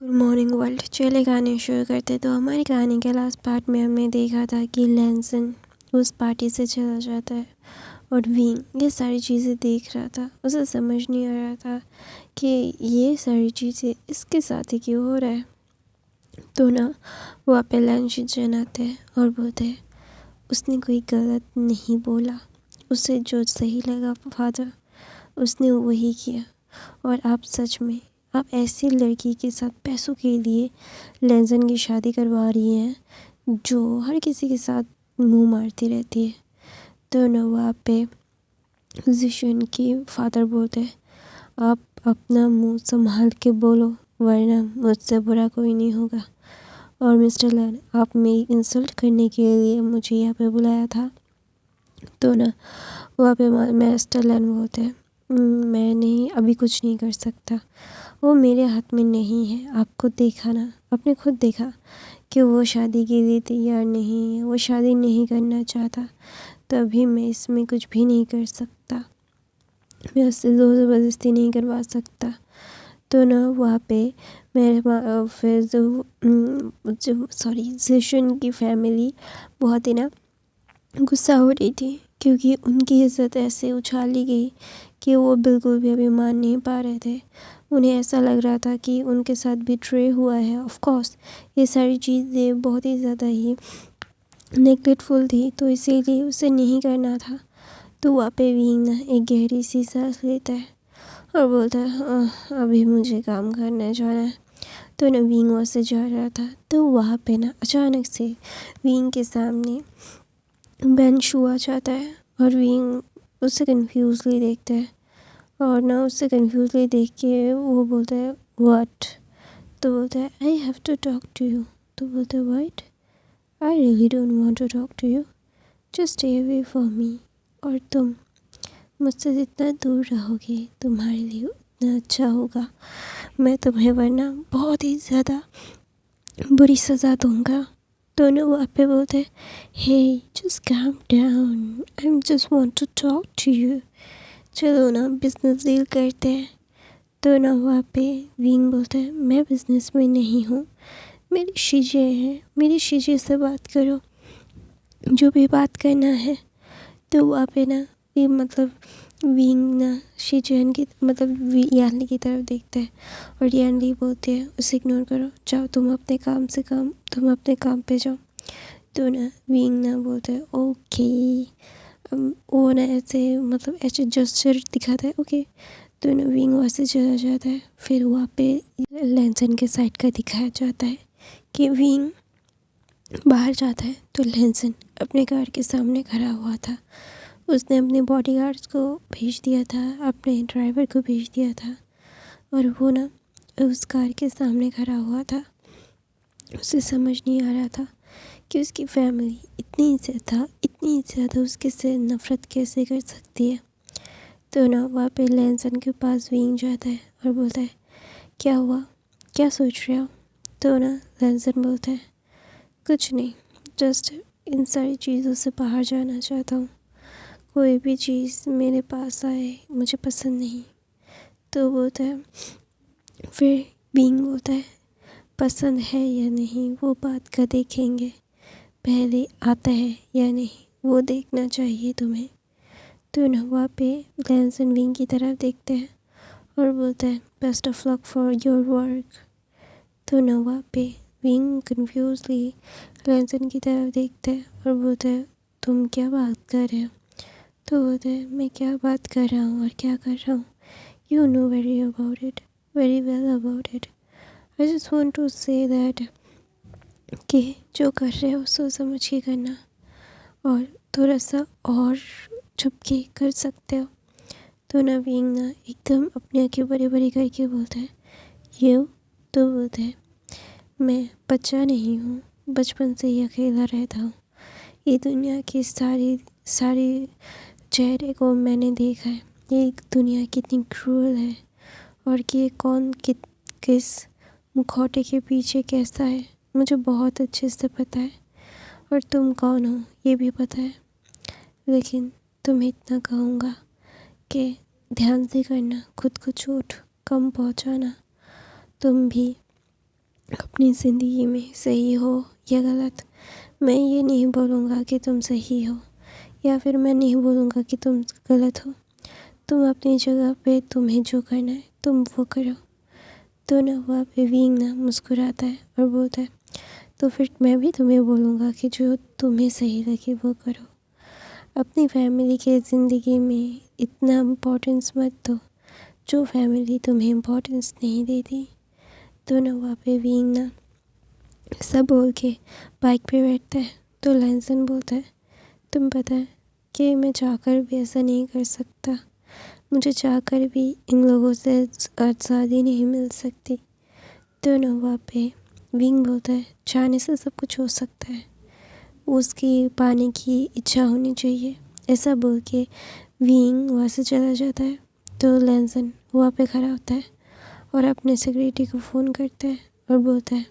Good morning world. चले कहानी शुरू करते। तो हमारी कहानी के लास्ट पार्ट में हमने देखा था कि लैंसन उस पार्टी से चला जाता है और विंग ये सारी चीज़ें देख रहा था। उसे समझ नहीं आ रहा था कि ये सारी चीज़ें इसके साथ ही क्यों हो रहा है। तो ना वहाँ पे लंच जनाते हैं और बोलते हैं उसने कोई गलत नहीं बोला, उसे जो सही लगा फादर उसने वही किया। और आप सच में आप ऐसी लड़की के साथ पैसों के लिए लैंसन की शादी करवा रही हैं जो हर किसी के साथ मुंह मारती रहती है। तो ना वहाँ पे जिशन के फादर बोलते हैं आप अपना मुंह संभाल के बोलो वरना मुझसे बुरा कोई नहीं होगा। और मिस्टर लैन आप मेरी इंसल्ट करने के लिए मुझे यहाँ पे बुलाया था। तो ना वहाँ पे मिस्टर लैन बोलते हैं मैं नहीं अभी कुछ नहीं कर सकता, वो मेरे हाथ में नहीं है। आपको देखा ना, आपने खुद देखा कि वो शादी के लिए तैयार नहीं है, वो शादी नहीं करना चाहता। तभी मैं इसमें कुछ भी नहीं कर सकता, मैं उससे ज़ोर ज़बरदस्ती नहीं करवा सकता। तो ना वहाँ पे मेरे फिर जो सॉरी जिशन की फैमिली बहुत ही ना गुस्सा हो रही थी क्योंकि उनकी इज़्ज़त ऐसे उछाली गई कि वो बिल्कुल भी अभी मान नहीं पा रहे थे। उन्हें ऐसा लग रहा था कि उनके साथ बिट्रे हुआ है। ऑफ कोर्स ये सारी चीज़ें बहुत ही ज़्यादा ही नेगलेक्टफुल थी, तो इसीलिए उसे नहीं करना था। तो वहाँ पे विंग ना एक गहरी सी सांस लेता है और बोलता है अभी मुझे काम करने जाना है। तो ना विंग वहाँ से जा रहा था तो वहाँ पे ना अचानक से विंग के सामने बेंच हुआ जाता है और विंग उससे कन्फ्यूजली देखता है और ना उससे कन्फ्यूजली देख के वो बोलता है व्हाट। तो बोलता है I have to talk to you. तो बोलता है what, I really don't want to talk to you, just stay away from me. और तुम मुझसे जितना दूर रहोगे तुम्हारे लिए उतना अच्छा होगा। मैं तुम्हें वरना बहुत ही ज़्यादा बुरी सज़ा दूंगा। दोनों वहाँ पे बोलते हैं hey just calm down, I just want to talk to you, चलो ना बिजनेस डील करते हैं। तो ना वहाँ पे विंग बोलता है मैं बिजनेस में नहीं हूँ, मेरी शीजे हैं, मेरी शीजे से बात करो जो भी बात करना है। तो वहाँ पे ना ये मतलब विंग ना शीजन की मतलब यानली की तरफ देखता है और यानली बोलते हैं उसे इग्नोर करो, जाओ तुम अपने काम पे जाओ। तो ना विंग ना बोलते हैं ओके, वो ना ऐसे मतलब ऐसे जेस्चर दिखाता है ओके। तो ना विंग वहाँ से चला जाता है। फिर वहाँ पे लैंसन के साइड का दिखाया जाता है कि विंग बाहर जाता है तो लैंसन अपने कार के सामने खड़ा हुआ था। उसने अपने बॉडीगार्ड्स को भेज दिया था, अपने ड्राइवर को भेज दिया था और वो ना उस कार के सामने खड़ा हुआ था। उसे समझ नहीं आ रहा था कि उसकी फैमिली इतनी ज़्यादा उसके से नफ़रत कैसे कर सकती है। तो ना वहाँ पे लैंसन के पास विंग जाता है और बोलता है क्या हुआ, क्या सोच रहे हो। तो ना लैंसन बोलता है कुछ नहीं, जस्ट इन सारी चीज़ों से बाहर जाना चाहता हूँ, कोई भी चीज़ मेरे पास आए मुझे पसंद नहीं। तो बोलता है फिर विंग बोलता है पसंद है या नहीं वो बात का देखेंगे, पहले आता है या नहीं वो देखना चाहिए तुम्हें। तो ना वहाँ पे लैंसन विंग की तरफ देखते हैं और बोलता है best of luck for your work. तो ना वहाँ पे विंग कन्फ्यूजली लैंसन की तरफ देखता है और बोलता है तुम क्या बात कर रहे हो। तो बोलता है मैं क्या बात कर रहा हूँ और क्या कर रहा हूँ, you know very well about it. I just want to say that कि जो कर रहे हो सोच समझ के करना और थोड़ा सा और छुप के कर सकते हो। तो ना विंग ना एकदम अपनी आँखें बड़ी बड़ी करके बोलता है यू। तो बोलते हैं मैं बच्चा नहीं हूँ, बचपन से ही अकेला रहता हूँ, ये दुनिया की सारी चेहरे को मैंने देखा है, ये दुनिया कितनी क्रूअल है और कि ये कौन किस मुखौटे के पीछे कैसा है मुझे बहुत अच्छे से पता है और तुम कौन हो ये भी पता है। लेकिन तुम्हें इतना कहूँगा कि ध्यान से करना, खुद को चोट कम पहुँचाना। तुम भी अपनी ज़िंदगी में सही हो या गलत, मैं ये नहीं बोलूँगा कि तुम सही हो या फिर मैं नहीं बोलूँगा कि तुम गलत हो। तुम अपनी जगह पे तुम्हें जो करना है तुम वो करो। तो ना वहाँ पे विंग ना मुस्कुराता है और बोलता है तो फिर मैं भी तुम्हें बोलूँगा कि जो तुम्हें सही लगे वो करो। अपनी फैमिली के ज़िंदगी में इतना इम्पोर्टेंस मत दो जो फैमिली तुम्हें इम्पोर्टेंस नहीं देती। तो ना वहाँ पे विंग ना सब बोल के बाइक पे बैठता है। तो लैंसन बोलता है तुम पता है कि मैं चाहकर भी ऐसा नहीं कर सकता, मुझे चाहकर भी इन लोगों से आज़ादी नहीं मिल सकती। तो ना वहाँ पे विंग बोलता है चाहने से सब कुछ हो सकता है, उसकी पाने की इच्छा होनी चाहिए। ऐसा बोल के विंग वहाँ से चला जाता है। तो लैंसन वहाँ पे खड़ा होता है और अपने सिक्योरिटी को फ़ोन करता है और बोलता है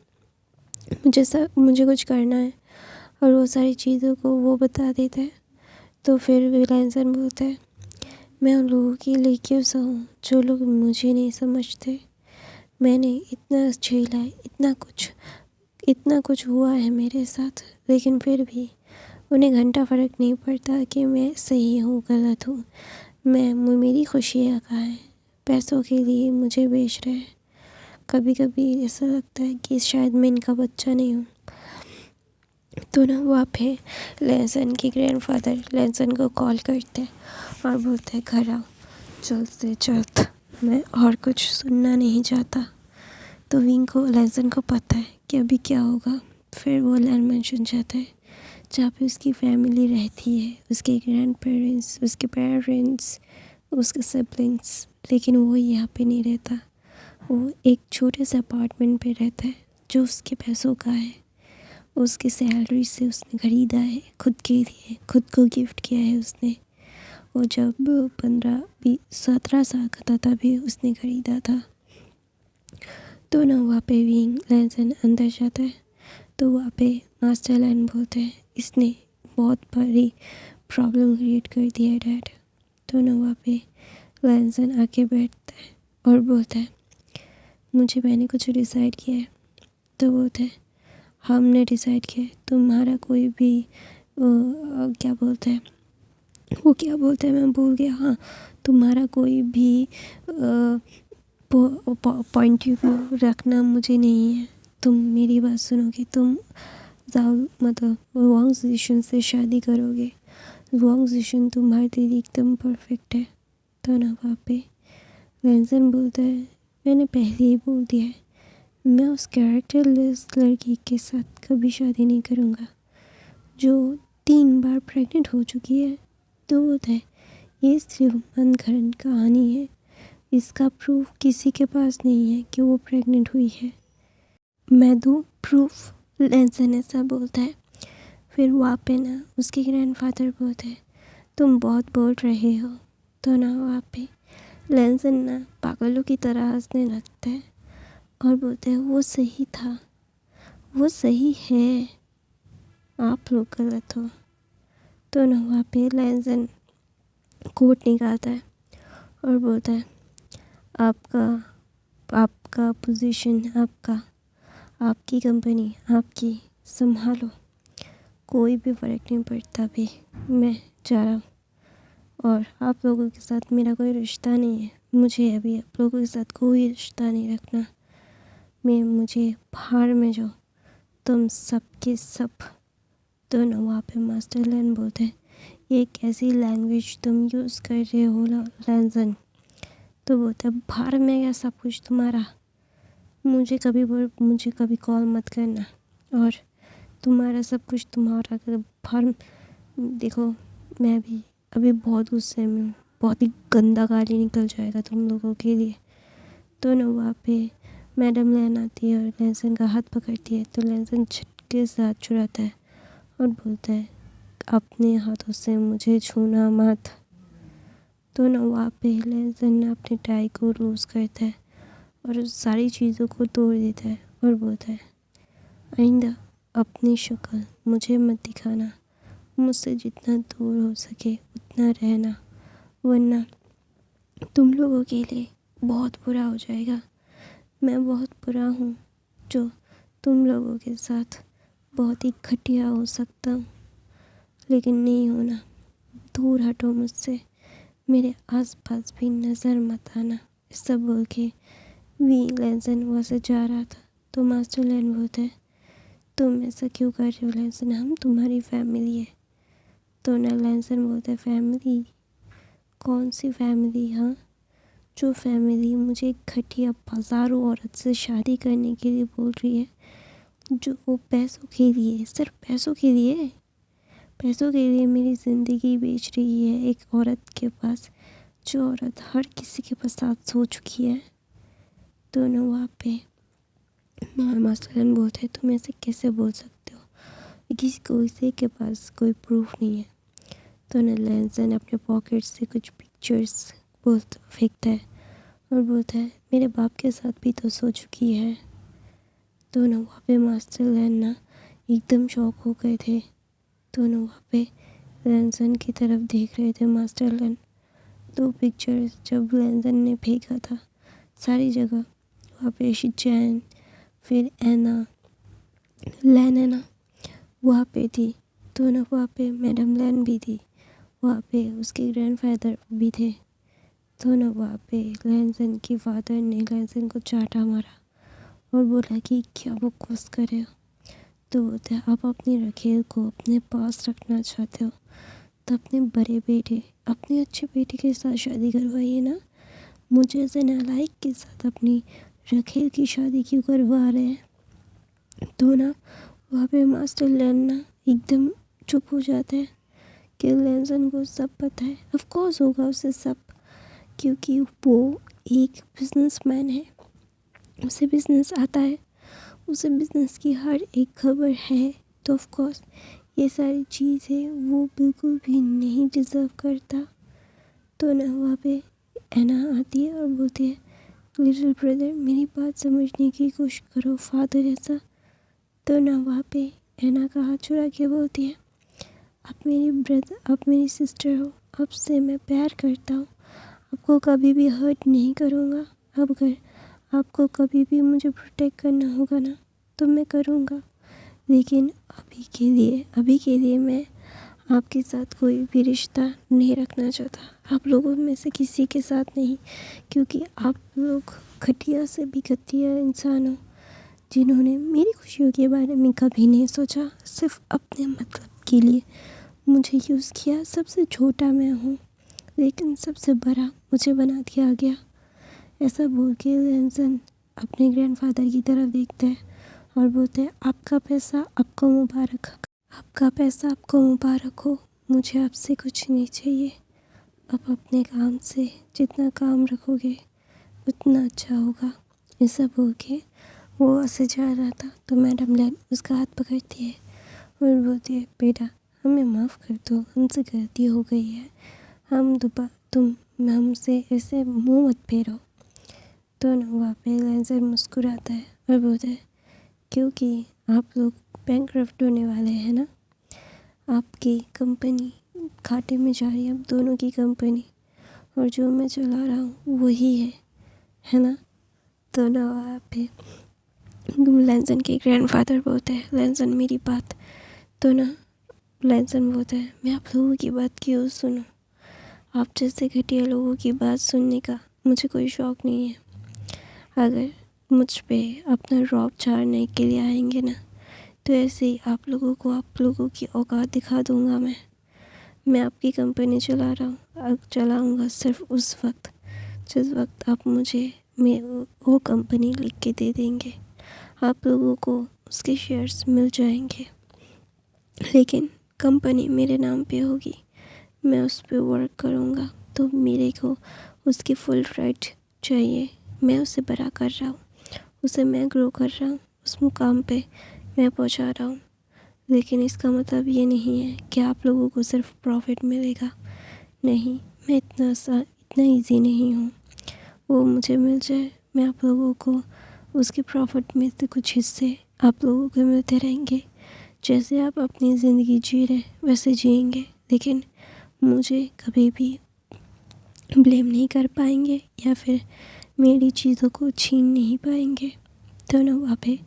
मुझे कुछ करना है, और वो सारी चीज़ों को वो बता देता है। तो फिर लैंसन बोलता है मैं उन लोगों के लिए क्यों सहूँ जो लोग मुझे नहीं समझते। मैंने इतना झेला है, इतना कुछ हुआ है मेरे साथ, लेकिन फिर भी उन्हें घंटा फ़र्क नहीं पड़ता कि मैं सही हूँ गलत हूँ। मेरी खुशियाँ कहाँ हैं, पैसों के लिए मुझे बेच रहे हैं। कभी कभी ऐसा लगता है कि शायद मैं इनका बच्चा नहीं हूँ। तो ना वहाँ पे लैंसन के ग्रैंडफादर लैंसन को कॉल करते हैं और बोलते हैं घर आओ जल्द से जल्द, मैं और कुछ सुनना नहीं चाहता। तो विंग को लैंसन को पता है कि अभी क्या होगा। फिर वो लैंड मैंशन जाता है जहाँ पे उसकी फैमिली रहती है, उसके ग्रैंड पेरेंट्स, उसके पेरेंट्स, उसके सिबलिंग्स। लेकिन वो यहाँ पे नहीं रहता, वो एक छोटे से अपार्टमेंट पे रहता है जो उसके पैसों का है, उसकी सैलरी से उसने ख़रीदा है, खुद के लिए खुद को गिफ्ट किया है उसने। और जब 17 साल का था तभी उसने ख़रीदा था। तो ना वहाँ पे विंग लैंसन अंदर जाता है। तो वहाँ पे मास्टर लैंड बोलते हैं इसने बहुत बड़ी प्रॉब्लम क्रिएट कर दिया है डैड। तो ना वहाँ पे लैंसन आके बैठता है और बोलता है मैंने कुछ डिसाइड किया है। तो बोलते हैं हमने डिसाइड किया है तुम्हारा कोई भी क्या बोलते हैं मैं भूल गया। हाँ, तुम्हारा कोई भी पॉइंट ऑफ व्यू रखना मुझे नहीं है। तुम मेरी बात सुनोगे, तुम मतलब रॉन्ग डिसीजन से शादी करोगे। रॉन्ग डिसीजन, तुम्हारी दीदी एकदम परफेक्ट है। तो ना वहाँ पे लैंसन बोलता है मैंने पहले ही बोल दिया है मैं उस कैरेक्टरलेस लड़की के साथ कभी शादी नहीं करूँगा जो 3 बार प्रेग्नेंट हो चुकी है। तो बोलता है ये सिर्फ मनगढ़ंत कहानी है, इसका प्रूफ किसी के पास नहीं है कि वो प्रेग्नेंट हुई है। मैं दूँ प्रूफ, लैंसन ऐसा बोलता है। फिर वहाँ पे ना उसके ग्रैंडफादर बोलते हैं तुम बहुत बोल रहे हो। तो ना वहाँ पे लैंसन ना पागलों की तरह हंसने लगता है और बोलते हैं वो सही था, वो सही है, आप लोग गलत हो। तो ना वहाँ पे लैंसन कोट निकालता है और बोलता है आपका आपका पोजीशन, आपकी कंपनी, आपकी संभालो, कोई भी फ़र्क नहीं पड़ता। भी मैं जा रहा हूँ और आप लोगों के साथ मेरा कोई रिश्ता नहीं है। मुझे अभी आप लोगों के साथ कोई रिश्ता नहीं रखना। मुझे बाहर में जाओ तुम सब के सब। तो ना वहाँ पे मास्टर लैंड बोलते हैं ये कैसी लैंग्वेज तुम यूज़ कर रहे हो लैंसन। तो बोलता है बाहर में क्या सब कुछ तुम्हारा, मुझे कभी कॉल मत करना, और तुम्हारा सब कुछ तुम्हारा बाहर। देखो मैं भी अभी बहुत गुस्से में हूँ, बहुत ही गंदा गाली निकल जाएगा तुम लोगों के लिए। तो ना वहाँ पे मैडम लैन आती है और लैंसन का हाथ पकड़ती है। तो लैंसन झटके से हाथ छुड़ाता है और बोलता है अपने हाथों से मुझे छूना मत। तो ना वहाँ पे लैंसन अपने टाई को लूज़ करता है और उस सारी चीज़ों को तोड़ देता है और बोलता है आइंदा अपनी शक्ल मुझे मत दिखाना, मुझसे जितना दूर हो सके उतना रहना, वरना तुम लोगों के लिए बहुत बुरा हो जाएगा। मैं बहुत बुरा हूँ जो तुम लोगों के साथ बहुत ही घटिया हो सकता हूँ, लेकिन नहीं होना। दूर हटो मुझसे, मेरे आसपास भी नज़र मत आना। ऐसा बोल के वी लैंसन वहाँ से जा रहा था तो मास्टर लैन बोलते हैं, तुम ऐसा क्यों कर रहे हो लैंसन, हम तुम्हारी फैमिली है। तो ना लैंसन बोलता है, फैमिली? कौन सी फैमिली? हाँ, जो फैमिली मुझे घटिया बाजारू औरत से शादी करने के लिए बोल रही है, जो वो पैसों के लिए, सिर्फ पैसों के लिए मेरी ज़िंदगी बेच रही है एक औरत के पास, जो औरत हर किसी के पास साथ सो चुकी है। तो ना वहाँ पे मास्टर बोलते हैं, तुम ऐसे कैसे बोल सकते हो, किसी के पास कोई प्रूफ नहीं है। तो ना लैंसन अपने पॉकेट से कुछ पिक्चर्स फेंकता है और बोलता है, मेरे बाप के साथ भी तो सो चुकी है। तो ना वहाँ पे मास्टर लैन ना एकदम शॉक हो गए थे। तो ना वहाँ पे लैंसन की तरफ देख रहे थे मास्टर लैन। दो पिक्चर्स जब लैंसन ने फेंका था सारी जगह, वहाँ पे शिचैन, फिर लैन वहाँ पे थी। तो ना वहाँ पे मैडम लैन भी थी, वहाँ पे उसके ग्रैंडफादर भी थे। तो ना वहाँ पे लैंसन के फादर ने लैंसन को चाटा मारा और बोला कि क्या बकवास कर रहे हो। तो बोलते हैं, आप अपनी रखेल को अपने पास रखना चाहते हो तो अपने बड़े बेटे, अपने अच्छे बेटे के साथ शादी करवाइए ना। मुझे ऐसे नालायक के साथ अपनी रखेल की शादी क्यों करवा रहे हैं। तो ना वहाँ पे मास्टर लैन ना एकदम चुप हो जाते हैं कि लैंसन को सब पता है। ऑफ कोर्स होगा उसे सब, क्योंकि वो एक बिजनेसमैन है, उसे बिजनेस आता है, उसे बिजनेस की हर एक खबर है। तो ऑफ कोर्स ये सारी चीज़ें वो बिल्कुल भी नहीं डिज़र्व करता। तो ना वहाँ पे एना आती है और बोलती है, लिटिल ब्रदर मेरी बात समझने की कोशिश करो, फादर ऐसा। तो ना वहाँ पे एना का हाथ छुड़ा के बोलती है, आप मेरी ब्रदर, आप मेरी सिस्टर हो, आपसे मैं प्यार करता हूँ, आपको कभी भी हर्ट नहीं करूँगा। अब अगर आपको कभी भी मुझे प्रोटेक्ट करना होगा ना तो मैं करूँगा, लेकिन अभी के लिए मैं आपके साथ कोई भी रिश्ता नहीं रखना चाहता, आप लोगों में से किसी के साथ नहीं, क्योंकि आप लोग घटिया से भी घटिया इंसान हो, जिन्होंने मेरी खुशियों के बारे में कभी नहीं सोचा, सिर्फ अपने मतलब के लिए मुझे यूज़ किया। सबसे छोटा मैं हूँ, लेकिन सबसे बड़ा मुझे बना दिया गया। ऐसा बोल के लैंसन अपने ग्रैंडफादर की तरफ देखते हैं और बोलते हैं, आपका पैसा आपको मुबारक, आपका पैसा आपको मुबारक हो, मुझे आपसे कुछ नहीं चाहिए। आप अपने काम से जितना काम रखोगे उतना अच्छा होगा। ऐसा बोल के वो वहाँ से जा रहा था तो मैडम लैन उसका हाथ पकड़ती है और बोलती है, बेटा हमें माफ़ कर दो, हमसे गलती हो गई है, तुम हमसे ऐसे मुंह मत फेरो। तो ना वहाँ पे लैंसन मुस्कुराता है और बोलता है, क्योंकि आप लोग बैंकक्रफ्ट होने वाले हैं ना, आपकी कंपनी घाटे में जा रही है, अब दोनों की कंपनी, और जो मैं चला रहा हूँ वही है ना। तो ना वहाँ पे लैंसन के ग्रैंडफादर बोलते हैं, लैंसन मेरी बात। तो ना लैंसन बोलता है, मैं आप लोगों की बात क्यों सुनूं, आप जैसे घटिया लोगों की बात सुनने का मुझे कोई शौक़ नहीं है। अगर मुझ पे अपना रौब झाड़ने के लिए आएंगे ना तो ऐसे ही आप लोगों की औकात दिखा दूंगा। मैं आपकी कंपनी चला रहा हूँ, अब चलाऊँगा सिर्फ उस वक्त जिस वक्त आप मुझे वो कंपनी लिख के दे देंगे, आप लोगों को उसके शेयर्स मिल जाएंगे, लेकिन कंपनी मेरे नाम पे होगी, मैं उस पर वर्क करूँगा, तो मेरे को उसकी फुल राइट चाहिए। मैं उसे बड़ा कर रहा हूँ, उसे मैं ग्रो कर रहा हूँ, उस मुकाम पे मैं पहुँचा रहा हूँ, लेकिन इसका मतलब ये नहीं है कि आप लोगों को सिर्फ प्रॉफिट मिलेगा। नहीं, मैं इतना ईजी नहीं हूँ। वो मुझे मिल जाए, मैं आप लोगों को उसके प्रॉफिट में से कुछ हिस्से आप लोगों को मिलते रहेंगे। जैसे आप अपनी ज़िंदगी जी रहे वैसे जिएंगे, लेकिन मुझे कभी भी ब्लेम नहीं कर पाएंगे या फिर मेरी चीज़ों को छीन नहीं पाएंगे। तो ना वहाँ पे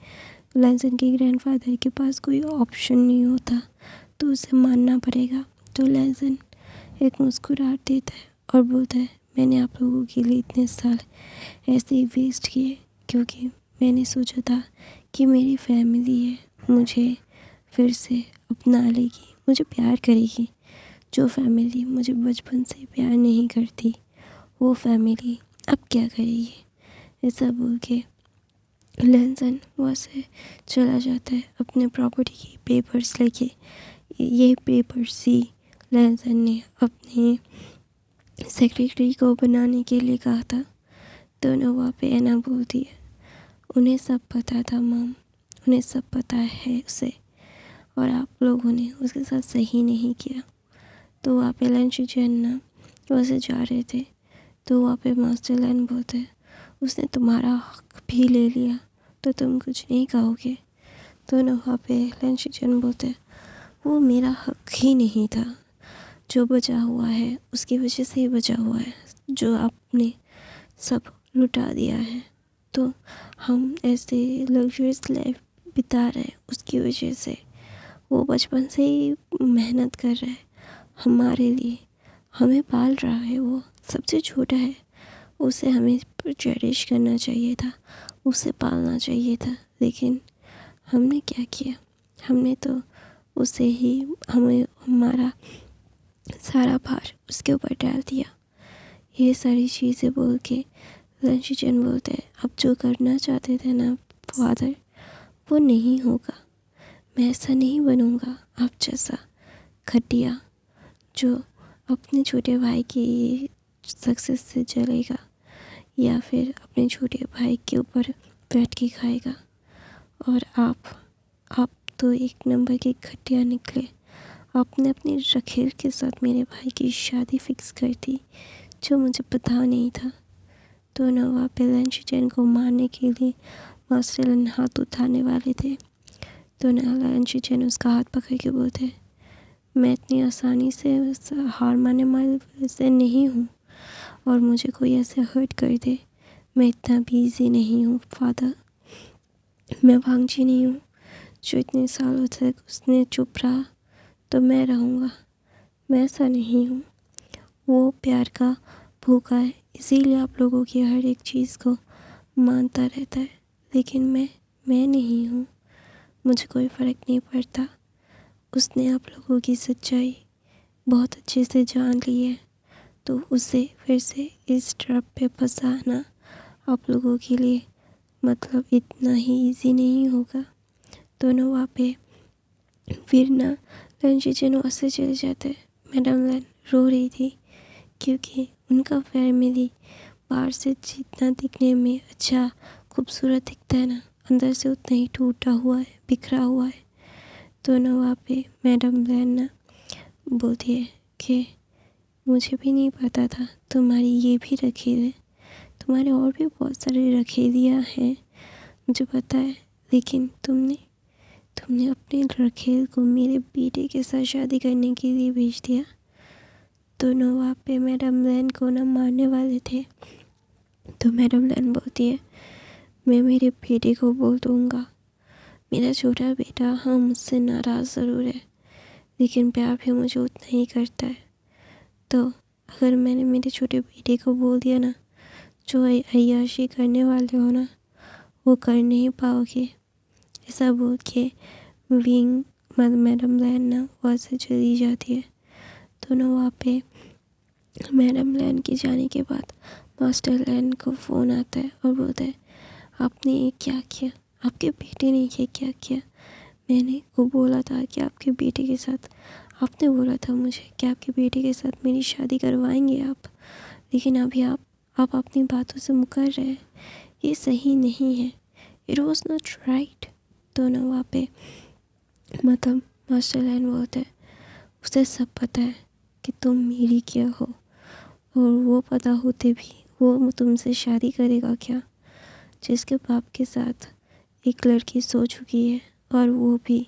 लैनसन के ग्रैंडफादर के पास कोई ऑप्शन नहीं होता, तो उसे मानना पड़ेगा। तो लैनसन एक मुस्कुराहट देता है और बोलता है, मैंने आप लोगों के लिए इतने साल ऐसे ही वेस्ट किए क्योंकि मैंने सोचा था कि मेरी फैमिली है, मुझे फिर से अपना लेगी, मुझे प्यार करेगी। जो फैमिली मुझे बचपन से प्यार नहीं करती, वो फैमिली अब क्या करेगी। ऐसा बोल के लैनसन वहाँ से चला जाता है अपने प्रॉपर्टी की पेपर्स लेके। ये पेपर्स ही लैनसन ने अपने सेक्रेटरी को बनाने के लिए कहा था। तो ना वहाँ पे एना बोलती है, उन्हें सब पता था मॉम, उन्हें सब पता है उसे, और आप लोगों ने उसके साथ सही नहीं किया। तो वहाँ पे लैनशिजन ना वैसे जा रहे थे, तो वहाँ पे मास्टर लैन बोलते हैं, उसने तुम्हारा हक भी ले लिया तो तुम कुछ नहीं कहोगे। तो ना वहाँ पे लैनशिजन बोलते हैं, वो मेरा हक ही नहीं था, जो बचा हुआ है उसकी वजह से ही बचा हुआ है, जो आपने सब लुटा दिया है। तो हम ऐसे लग्जरियस लाइफ बिता रहे हैं उसकी वजह से। वो बचपन से ही मेहनत कर रहा है हमारे लिए, हमें पाल रहा है, वो सबसे छोटा है, उसे हमें चेरिश करना चाहिए था, उसे पालना चाहिए था। लेकिन हमने क्या किया, हमने तो उसे ही हमारा सारा भार उसके ऊपर डाल दिया। ये सारी चीज़ें बोल के लैनशिजन बोलते हैं, अब जो करना चाहते थे ना फादर, वो नहीं होगा। मैं ऐसा नहीं बनूँगा आप जैसा घटिया, जो अपने छोटे भाई की सक्सेस से जलेगा या फिर अपने छोटे भाई के ऊपर बैठ के खाएगा। और आप तो एक नंबर के घटिया निकले। आपने अपनी रखेल के साथ मेरे भाई की शादी फिक्स कर दी, जो मुझे पता नहीं था। तो नवा पे लैनशिजन को मारने के लिए मास्टर लैन हाथ उठाने वाले थे। तो लैनशिजन उसका हाथ पकड़ के बोलते, मैं इतनी आसानी से हार मानने वाले से नहीं हूँ, और मुझे कोई ऐसे हर्ट कर दे, मैं इतना भी ईजी नहीं हूँ फादर। मैं वांगजी नहीं हूँ जो इतने सालों तक उसने चुप रहा तो मैं रहूँगा। मैं ऐसा नहीं हूँ। वो प्यार का भूखा है, इसीलिए आप लोगों की हर एक चीज़ को मानता रहता है। लेकिन मैं नहीं हूँ, मुझे कोई फ़र्क नहीं पड़ता। उसने आप लोगों की सच्चाई बहुत अच्छे से जान ली है, तो उसे फिर से इस ट्रैप पे फंसाना आप लोगों के लिए मतलब इतना ही इजी नहीं होगा। दोनों वहाँ पे फिर ना लैनशिजन वहाँ से चले जाते। मैडम लैन रो रही थी क्योंकि उनका फैमिली बाहर से जितना दिखने में अच्छा खूबसूरत दिखता है ना, अंदर से उतना ही टूटा हुआ है, बिखरा हुआ है। तो ना वहाँ पे मैडम लैन ना बोलती है कि मुझे भी नहीं पता था तुम्हारी ये भी रखेल है, तुम्हारे और भी बहुत सारे रखेलियाँ हैं, मुझे पता है, लेकिन तुमने अपने रखेल को मेरे बेटे के साथ शादी करने के लिए भेज दिया। तो ना वहाँ पे मैडम लैन को ना मारने वाले थे। तो मैडम लैन बोलती है, मैं मेरे बेटे को बोल दूँगा, मेरा छोटा बेटा हाँ मुझसे नाराज़ ज़रूर है, लेकिन प्यार भी मुझे उतना ही करता है। तो अगर मैंने मेरे छोटे बेटे को बोल दिया ना, जो अय्याशी करने वाले हो ना, वो कर नहीं पाओगे। ऐसा बोल के विंग मैडम लैन ना वहाँ से चली जाती है। तो ना वहाँ पे मैडम लैन के जाने के बाद मास्टर लैन को फ़ोन आता है और बोलता है, आपने ये क्या किया, आपके बेटे ने ये क्या किया। मैंने को बोला था कि आपके बेटे के साथ, आपने बोला था मुझे कि आपके बेटे के साथ मेरी शादी करवाएंगे आप, लेकिन अभी आप अपनी बातों से मुकर रहे हैं, ये सही नहीं है, इट वॉज नॉट राइट। तो ना वहाँ पे मतलब मास्टर लैन बोलते हैं, उसे सब पता है कि तुम मेरी क्या हो, और वो पता होते भी वो तुमसे शादी करेगा क्या, जिसके बाप के साथ एक लड़की सो चुकी है, और वो भी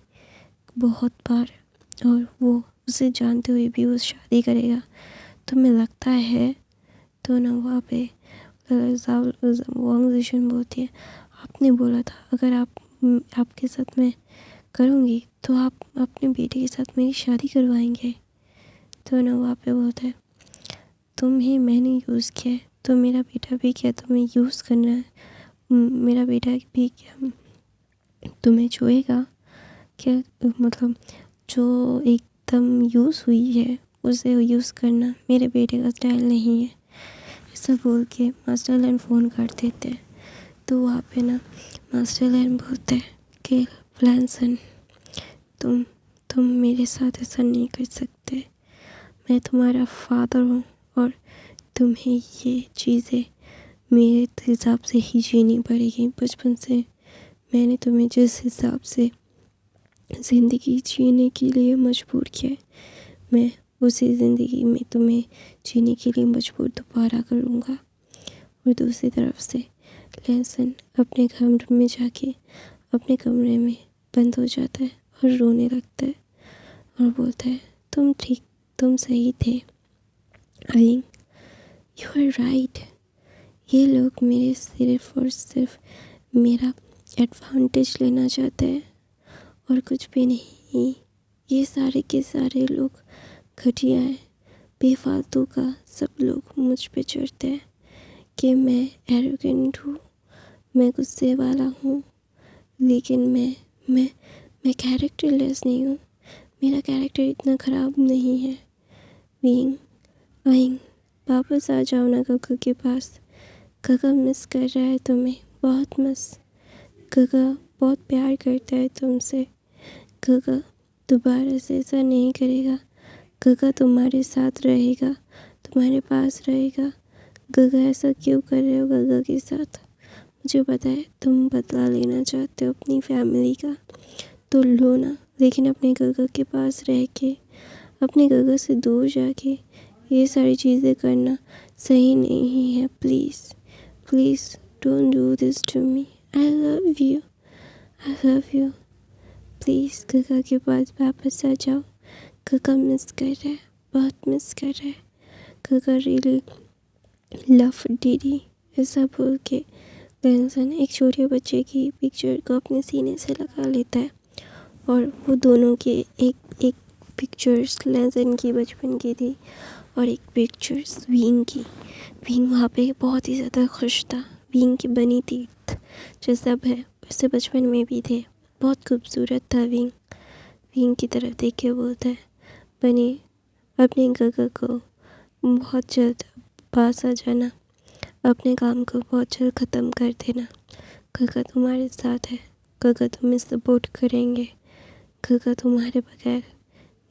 बहुत बार, और वो उसे जानते हुए भी वो शादी करेगा। तुम्हें लगता है। तो ना वहाँ पे वांग जिशन बोलती है, आपने बोला था अगर आप आपके साथ मैं करूँगी तो आप अपने बेटे के साथ मेरी शादी करवाएंगे। तो ना वहाँ पे बोलता है तुम्हें मैंने यूज़ किया है तो मेरा बेटा भी क्या तुम्हें यूज़ करना है? मेरा बेटा भी क्या तुम्हें छुएगा क्या? मतलब जो एकदम यूज़ हुई है उसे यूज़ करना मेरे बेटे का स्टाइल नहीं है। ऐसा बोल के मास्टर लाइन फ़ोन कर देते हैं। तो वहाँ पे ना मास्टर लाइन बोलते हैं कि फ्लैंसन तुम मेरे साथ ऐसा नहीं कर सकते। मैं तुम्हारा फादर हूँ और तुम्हें ये चीज़ें मेरे हिसाब से ही जीनी पड़ेगी। बचपन से मैंने तुम्हें जिस हिसाब से ज़िंदगी जीने के लिए मजबूर किया है, मैं उसी ज़िंदगी में तुम्हें जीने के लिए मजबूर दोबारा करूँगा। और दूसरी तरफ से लहसन अपने कमरे में जाके अपने कमरे में बंद हो जाता है और रोने लगता है और बोलता है तुम सही थे। आई यू आर राइट। ये लोग मेरे सिर्फ और सिर्फ मेरा एडवांटेज लेना चाहते हैं और कुछ भी नहीं। ये सारे के सारे लोग घटिया हैं, बेफालतू का सब लोग मुझ पे चढ़ते हैं कि मैं एरोगेंट हूँ, मैं गुस्से वाला हूँ। लेकिन मैं कैरेक्टरलेस नहीं हूँ। मेरा कैरेक्टर इतना ख़राब नहीं है। बीइंग आइंग वापस आ जाओ ना काका के पास। काका मिस कर रहा है तुम्हें, बहुत मिस। काका बहुत प्यार करता है तुमसे। काका दोबारा से ऐसा नहीं करेगा। काका तुम्हारे साथ रहेगा, तुम्हारे पास रहेगा। काका ऐसा क्यों कर रहे हो काका के साथ? मुझे पता है तुम बदला लेना चाहते हो अपनी फैमिली का, तो लो ना। लेकिन अपने काका के पास रह के, अपने काका से दूर जाके ये सारी चीज़ें करना सही नहीं है। Please please don't do this to me. I love you, I love you. Please काका के पास वापस आ जाओ। काका मिस कर रहा है, बहुत मिस कर रहा है। काका रियली लव डीडी। ऐसा बोल के लहसन एक छोटे बच्चे की पिक्चर को अपने सीने से लगा लेता है और वो दोनों के एक एक पिक्चर्स लहसन की बचपन की थी और एक पिक्चर्स विंग की। विंग वहाँ पे बहुत ही ज़्यादा खुश था। विंग की बनी थी जैसा है वैसे बचपन में भी थे, बहुत खूबसूरत था विंग। विंग की तरफ देख के बोलता है बनी अपने काका को बहुत जल्द पास आ जाना, अपने काम को बहुत जल्द ख़त्म कर देना। काका तुम्हारे साथ है, काका तुम्हें सपोर्ट करेंगे, काका तुम्हारे बगैर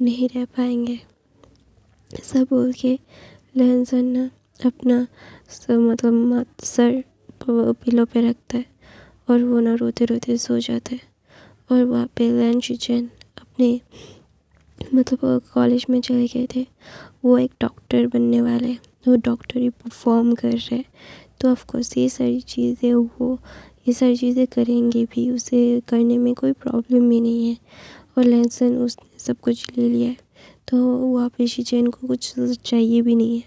नहीं रह पाएंगे। ऐसा बोल के लहसन ना अपना सर पिलो पे रखता है और वो ना रोते रोते सो जाता है। और वहाँ पे लैन शिचेन अपने कॉलेज में चले गए थे। वो एक डॉक्टर बनने वाले हैं, वो डॉक्टर ही परफॉर्म कर रहे हैं। तो ऑफकोर्स ये सारी चीज़ें करेंगे भी, उसे करने में कोई प्रॉब्लम भी नहीं है। और लहसन उसने सब कुछ ले लिया है तो वहाँ पे शिचेन को कुछ चाहिए भी नहीं है,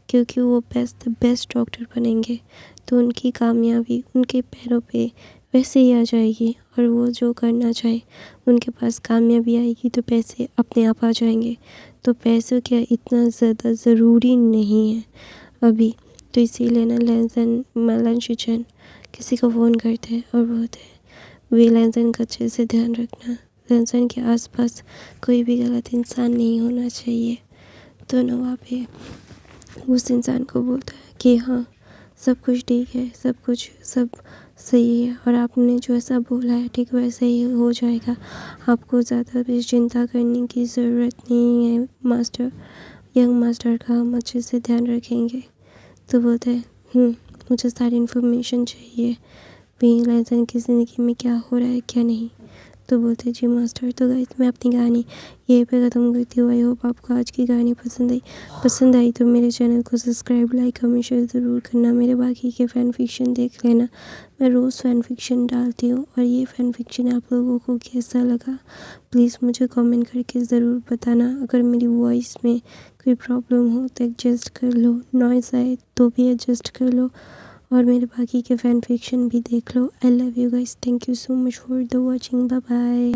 क्योंकि वो बेस्ट डॉक्टर बनेंगे तो उनकी कामयाबी उनके पैरों पे वैसे ही आ जाएगी। और वो जो करना चाहे उनके पास कामयाबी आएगी तो पैसे अपने आप आ जाएंगे। तो पैसों क्या इतना ज़्यादा ज़रूरी नहीं है अभी। तो इसीलिए ना लहसन शिचेन किसी को फ़ोन करते हैं और बोलते हैं वे लहसन का अच्छे से ध्यान रखना, लहसन के आसपास कोई भी गलत इंसान नहीं होना चाहिए। तो ना वहाँ पे उस इंसान को बोलता है कि हाँ सब कुछ ठीक है, सब सही है और आपने जो ऐसा बोला है ठीक वैसे ही हो जाएगा। आपको ज़्यादा भी चिंता करने की ज़रूरत नहीं है मास्टर। यंग मास्टर का हम अच्छे से ध्यान रखेंगे। तो बोलते हैं मुझे सारी इन्फॉर्मेशन चाहिए भी लहसन की ज़िंदगी में क्या हो रहा है क्या नहीं। तो बोलते जी मास्टर। तो गाइस मैं अपनी कहानी यहीं पे ख़त्म करती हूँ। आई होप आपको आज की कहानी पसंद आई तो मेरे चैनल को सब्सक्राइब लाइक कमेंट शेयर ज़रूर करना। मेरे बाकी के फ़ैन फिक्शन देख लेना, मैं रोज़ फ़ैन फिक्शन डालती हूँ। और ये फ़ैन फिक्शन आप लोगों को कैसा लगा प्लीज़ मुझे कमेंट करके ज़रूर बताना। अगर मेरी वॉइस में कोई प्रॉब्लम हो तो एडजस्ट कर लो, नॉइज़ आए तो भी एडजस्ट कर लो। और मेरे बाकी के फ़ैन फिक्शन भी देख लो। I love you guys, thank you so much for the watching, bye bye.